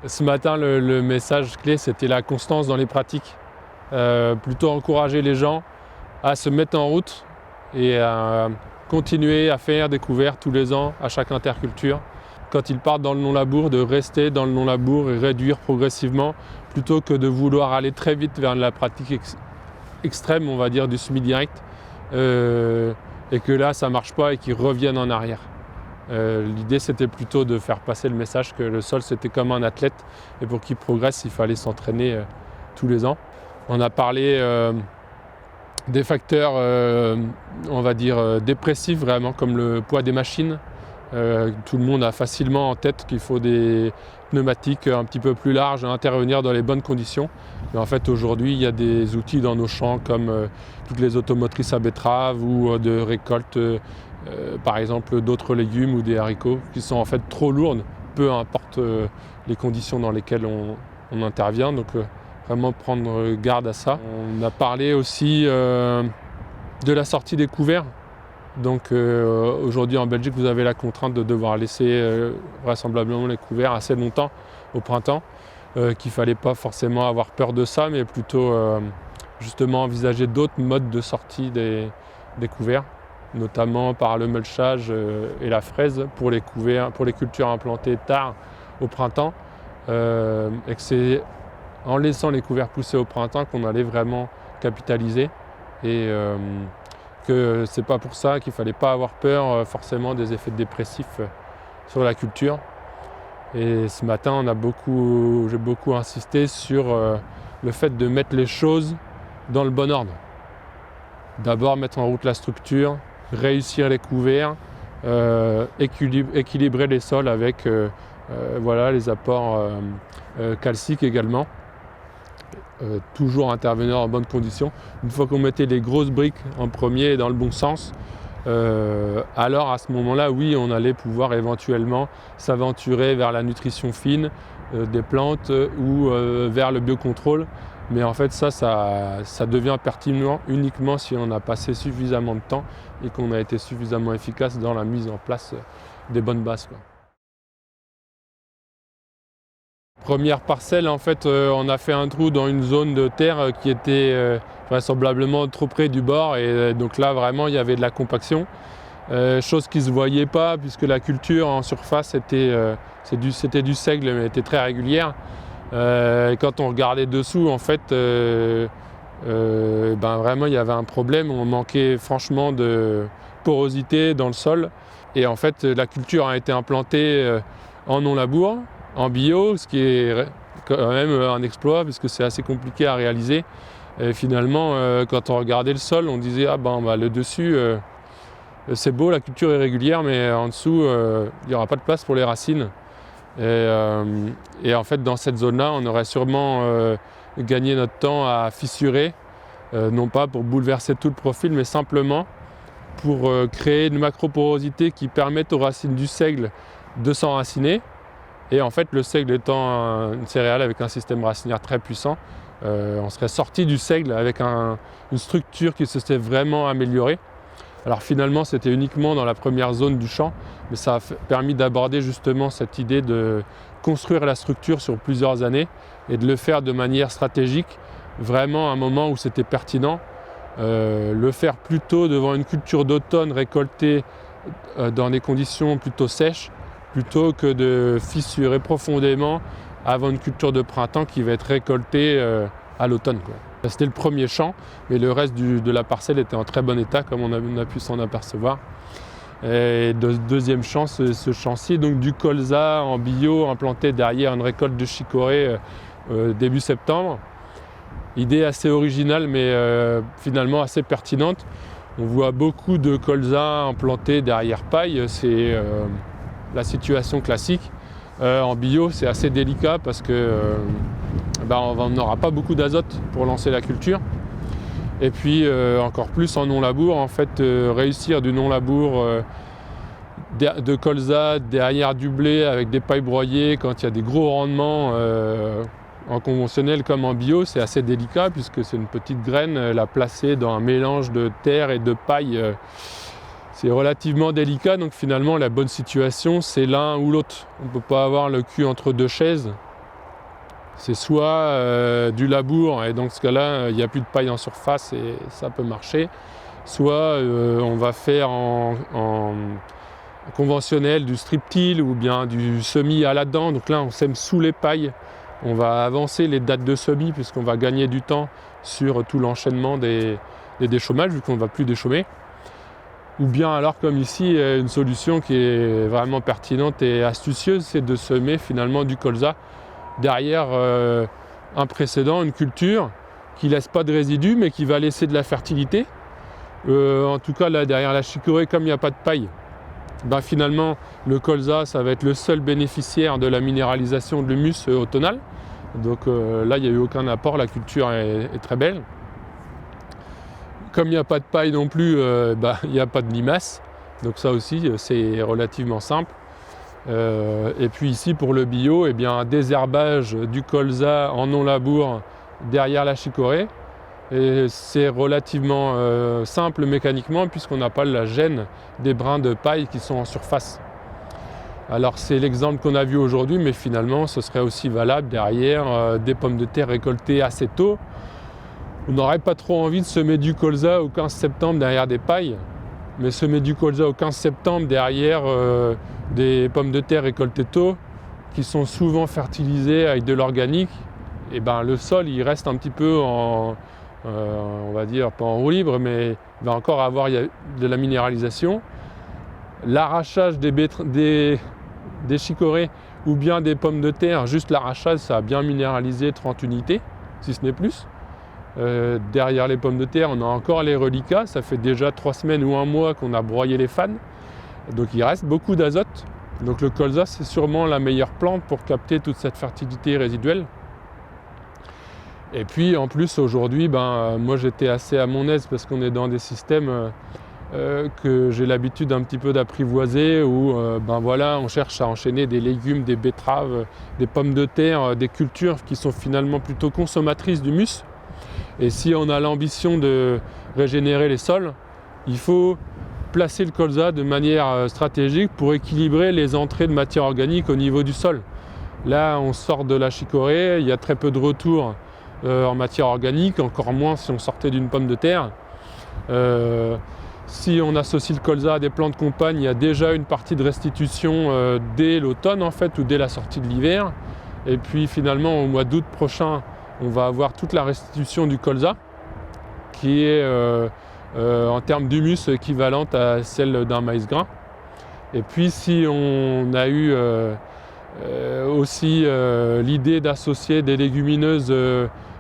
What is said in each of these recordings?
Ce matin, le message clé, c'était la constance dans les pratiques. Plutôt encourager les gens à se mettre en route et à continuer à faire découvrir tous les ans à chaque interculture. Quand ils partent dans le non-labour, de rester dans le non-labour et réduire progressivement, plutôt que de vouloir aller très vite vers la pratique extrême, on va dire, du semi-direct, et que là, ça ne marche pas et qu'ils reviennent en arrière. L'idée, c'était plutôt de faire passer le message que le sol, c'était comme un athlète, et pour qu'il progresse, il fallait s'entraîner tous les ans. On a parlé des facteurs, on va dire, dépressifs, vraiment, comme le poids des machines. Tout le monde a facilement en tête qu'il faut des pneumatiques un petit peu plus larges à intervenir dans les bonnes conditions. Mais en fait, aujourd'hui, il y a des outils dans nos champs comme toutes les automotrices à betterave ou de récolte, par exemple, d'autres légumes ou des haricots qui sont en fait trop lourdes, peu importe les conditions dans lesquelles on intervient. Donc, vraiment prendre garde à ça. On a parlé aussi de la sortie des couverts. Donc aujourd'hui en Belgique, vous avez la contrainte de devoir laisser vraisemblablement les couverts assez longtemps au printemps, qu'il ne fallait pas forcément avoir peur de ça, mais plutôt justement envisager d'autres modes de sortie des couverts, notamment par le mulchage et la fraise pour les couverts, pour les cultures implantées tard au printemps, et que c'est en laissant les couverts pousser au printemps qu'on allait vraiment capitaliser. Et que c'est pas pour ça qu'il ne fallait pas avoir peur forcément des effets dépressifs sur la culture. Et ce matin, j'ai beaucoup insisté sur le fait de mettre les choses dans le bon ordre. D'abord mettre en route la structure, réussir les couverts, équilibrer les sols avec les apports calciques également. Toujours intervenir en bonnes conditions. Une fois qu'on mettait les grosses briques en premier et dans le bon sens, alors à ce moment-là, oui, on allait pouvoir éventuellement s'aventurer vers la nutrition fine des plantes ou vers le biocontrôle. Mais en fait, ça devient pertinent uniquement si on a passé suffisamment de temps et qu'on a été suffisamment efficace dans la mise en place des bonnes bases, quoi. Première parcelle, en fait, on a fait un trou dans une zone de terre qui était vraisemblablement trop près du bord, et donc là vraiment il y avait de la compaction, chose qui ne se voyait pas puisque la culture en surface c'était du seigle mais était très régulière. Et quand on regardait dessous, en fait, vraiment il y avait un problème, on manquait franchement de porosité dans le sol, et en fait la culture a été implantée en non-labour, en bio, ce qui est quand même un exploit puisque c'est assez compliqué à réaliser. Et finalement, quand on regardait le sol, on disait le dessus, c'est beau, la culture est régulière, mais en dessous, il n'y aura pas de place pour les racines. Et en fait, dans cette zone-là, on aurait sûrement gagné notre temps à fissurer, non pas pour bouleverser tout le profil, mais simplement pour créer une macroporosité qui permette aux racines du seigle de s'enraciner. Et en fait, le seigle étant une céréale avec un système racinaire très puissant, on serait sorti du seigle avec une structure qui se serait vraiment améliorée. Alors finalement, c'était uniquement dans la première zone du champ, mais ça a permis d'aborder justement cette idée de construire la structure sur plusieurs années et de le faire de manière stratégique, vraiment à un moment où c'était pertinent. Le faire plutôt devant une culture d'automne récoltée dans des conditions plutôt sèches, plutôt que de fissurer profondément avant une culture de printemps qui va être récoltée à l'automne, quoi. C'était le premier champ, mais le reste de la parcelle était en très bon état, comme on a pu s'en apercevoir. Et deuxième champ, ce champ-ci, donc du colza en bio, implanté derrière une récolte de chicorée début septembre. Idée assez originale, mais finalement assez pertinente. On voit beaucoup de colza implantés derrière paille, c'est la situation classique. En bio, c'est assez délicat parce que on n'aura pas beaucoup d'azote pour lancer la culture. Et puis encore plus en non-labour, en fait, réussir du non-labour de colza derrière du blé avec des pailles broyées quand il y a des gros rendements en conventionnel comme en bio, c'est assez délicat puisque c'est une petite graine, la placer dans un mélange de terre et de paille. C'est relativement délicat, donc finalement la bonne situation c'est l'un ou l'autre. On ne peut pas avoir le cul entre deux chaises. c'est soit du labour, et dans ce cas-là, il n'y a plus de paille en surface et ça peut marcher, soit on va faire en conventionnel du strip-till ou bien du semis à la dent. Donc là, on sème sous les pailles. On va avancer les dates de semis puisqu'on va gagner du temps sur tout l'enchaînement des déchômages vu qu'on ne va plus déchaumer. Ou bien alors, comme ici, une solution qui est vraiment pertinente et astucieuse, c'est de semer finalement du colza derrière un précédent, une culture qui ne laisse pas de résidus mais qui va laisser de la fertilité. En tout cas, là derrière la chicorée, comme il n'y a pas de paille, finalement le colza, ça va être le seul bénéficiaire de la minéralisation de l'humus automnal. Donc là, il n'y a eu aucun apport, la culture est très belle. Comme il n'y a pas de paille non plus, il n'y a pas de limaces. Donc ça aussi, c'est relativement simple. Et puis ici, pour le bio, un désherbage du colza en non-labour derrière la chicorée. Et c'est relativement simple mécaniquement puisqu'on n'a pas la gêne des brins de paille qui sont en surface. Alors c'est l'exemple qu'on a vu aujourd'hui, mais finalement ce serait aussi valable derrière des pommes de terre récoltées assez tôt. On n'aurait pas trop envie de semer du colza au 15 septembre derrière des pailles, mais semer du colza au 15 septembre derrière des pommes de terre récoltées tôt, qui sont souvent fertilisées avec de l'organique, et le sol il reste un petit peu en, on va dire pas en roue libre, mais il va encore avoir de la minéralisation. L'arrachage des chicorées ou bien des pommes de terre, juste l'arrachage, ça a bien minéralisé 30 unités, si ce n'est plus. Derrière les pommes de terre, on a encore les reliquats, ça fait déjà 3 semaines ou 1 mois qu'on a broyé les fans, donc il reste beaucoup d'azote. Donc le colza, c'est sûrement la meilleure plante pour capter toute cette fertilité résiduelle. Et puis en plus aujourd'hui, moi j'étais assez à mon aise parce qu'on est dans des systèmes que j'ai l'habitude un petit peu d'apprivoiser où on cherche à enchaîner des légumes, des betteraves, des pommes de terre, des cultures qui sont finalement plutôt consommatrices d'humus. Et si on a l'ambition de régénérer les sols, il faut placer le colza de manière stratégique pour équilibrer les entrées de matière organique au niveau du sol. Là, on sort de la chicorée, il y a très peu de retour en matière organique, encore moins si on sortait d'une pomme de terre. Si on associe le colza à des plantes compagnes, il y a déjà une partie de restitution dès l'automne en fait, ou dès la sortie de l'hiver. Et puis finalement, au mois d'août prochain, on va avoir toute la restitution du colza, qui est en termes d'humus équivalente à celle d'un maïs grain. Et puis si on a eu aussi l'idée d'associer des légumineuses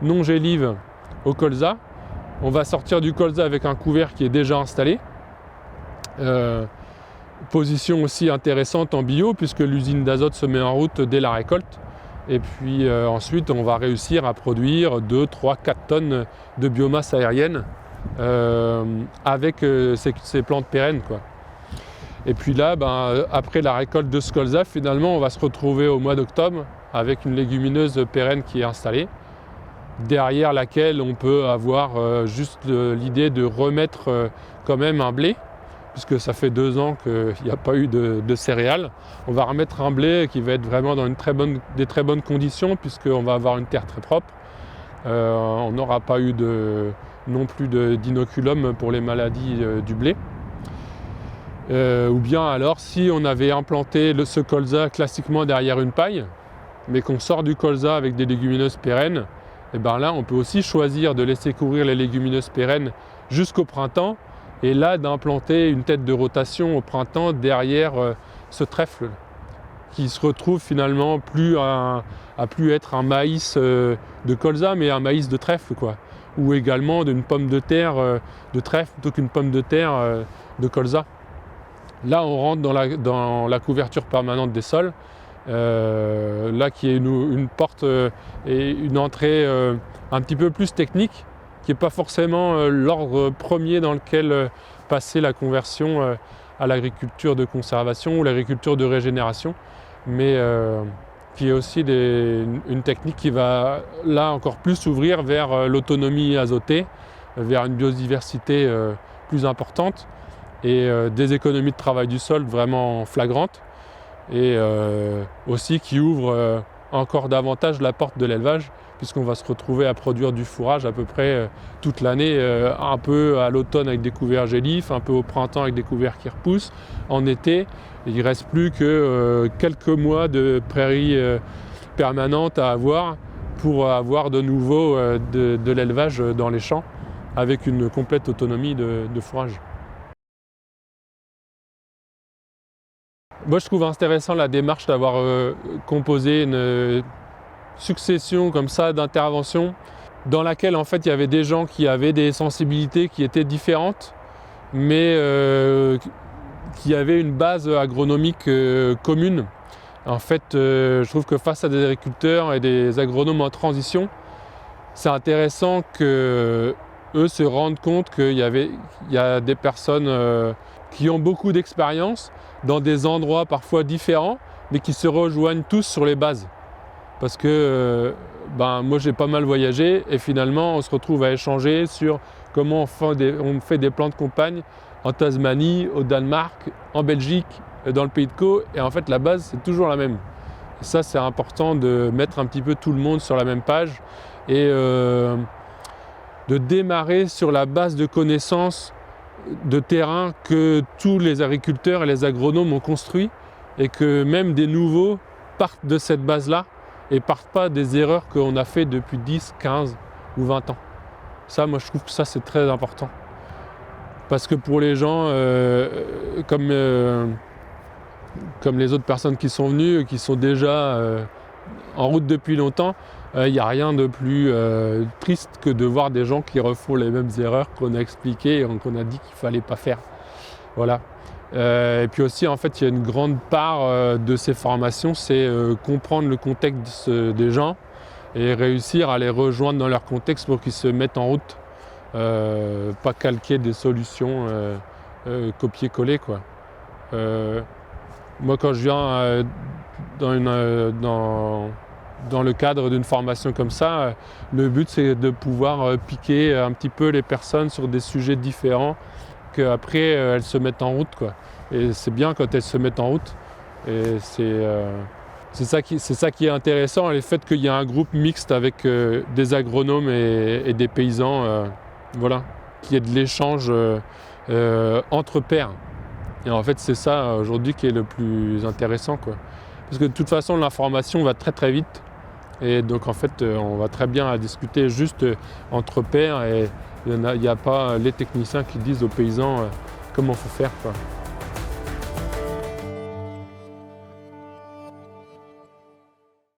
non gélives au colza, on va sortir du colza avec un couvert qui est déjà installé. Position aussi intéressante en bio puisque l'usine d'azote se met en route dès la récolte. Et puis ensuite, on va réussir à produire 2, 3, 4 tonnes de biomasse aérienne avec ces plantes pérennes, quoi. Et puis là, après la récolte de ce colza, finalement, on va se retrouver au mois d'octobre avec une légumineuse pérenne qui est installée, derrière laquelle on peut avoir juste l'idée de remettre quand même un blé, puisque ça fait 2 ans qu'il n'y a pas eu de céréales. On va remettre un blé qui va être vraiment dans des très bonnes conditions, puisqu'on va avoir une terre très propre. On n'aura pas eu non plus d'inoculum pour les maladies du blé. Ou bien alors, si on avait implanté ce colza classiquement derrière une paille, mais qu'on sort du colza avec des légumineuses pérennes, et là, on peut aussi choisir de laisser courir les légumineuses pérennes jusqu'au printemps, et là d'implanter une tête de rotation au printemps derrière ce trèfle qui se retrouve finalement à plus être un maïs de colza mais un maïs de trèfle, quoi, ou également d'une pomme de terre de trèfle plutôt qu'une pomme de terre de colza. Là on rentre dans la couverture permanente des sols, là qui est une porte et une entrée un petit peu plus technique, qui n'est pas forcément l'ordre premier dans lequel passer la conversion à l'agriculture de conservation ou l'agriculture de régénération, mais qui est aussi une technique qui va là encore plus s'ouvrir vers l'autonomie azotée, vers une biodiversité plus importante et des économies de travail du sol vraiment flagrantes, et aussi qui ouvre encore davantage la porte de l'élevage, puisqu'on va se retrouver à produire du fourrage à peu près toute l'année, un peu à l'automne avec des couverts gélifs, un peu au printemps avec des couverts qui repoussent. En été, il ne reste plus que quelques mois de prairies permanentes à avoir pour avoir de nouveau de l'élevage dans les champs, avec une complète autonomie de fourrage. Moi, je trouve intéressant la démarche d'avoir composé une succession comme ça d'interventions dans laquelle en fait il y avait des gens qui avaient des sensibilités qui étaient différentes, mais qui avaient une base agronomique commune. En fait, je trouve que face à des agriculteurs et des agronomes en transition, c'est intéressant qu'eux se rendent compte qu'il y a des personnes qui ont beaucoup d'expérience dans des endroits parfois différents, mais qui se rejoignent tous sur les bases. Parce que moi j'ai pas mal voyagé et finalement on se retrouve à échanger sur comment on fait des plans de campagne en Tasmanie, au Danemark, en Belgique, dans le Pays de Caux, et en fait la base c'est toujours la même. Et ça c'est important de mettre un petit peu tout le monde sur la même page et de démarrer sur la base de connaissances de terrain que tous les agriculteurs et les agronomes ont construit, et que même des nouveaux partent de cette base-là et partent pas des erreurs qu'on a fait depuis 10, 15 ou 20 ans. Ça, moi je trouve que ça c'est très important. Parce que pour les gens, comme les autres personnes qui sont venues, qui sont déjà en route depuis longtemps, il n'y a rien de plus triste que de voir des gens qui refont les mêmes erreurs qu'on a expliquées et qu'on a dit qu'il ne fallait pas faire. Voilà. Et puis aussi, en fait, il y a une grande part de ces formations, c'est comprendre le contexte des gens et réussir à les rejoindre dans leur contexte pour qu'ils se mettent en route. Pas calquer des solutions copier-coller, quoi. Moi, quand je viens dans le cadre d'une formation comme ça, le but c'est de pouvoir piquer un petit peu les personnes sur des sujets différents, qu'après elles se mettent en route, quoi. Et c'est bien quand elles se mettent en route. Et c'est ça qui est intéressant, le fait qu'il y a un groupe mixte avec des agronomes et des paysans, voilà, qu'il y ait de l'échange entre pairs. Et en fait c'est ça aujourd'hui qui est le plus intéressant, quoi. Parce que de toute façon l'information va très très vite. Et donc en fait on va très bien à discuter juste entre pairs, et il n'y a pas les techniciens qui disent aux paysans comment il faut faire, quoi.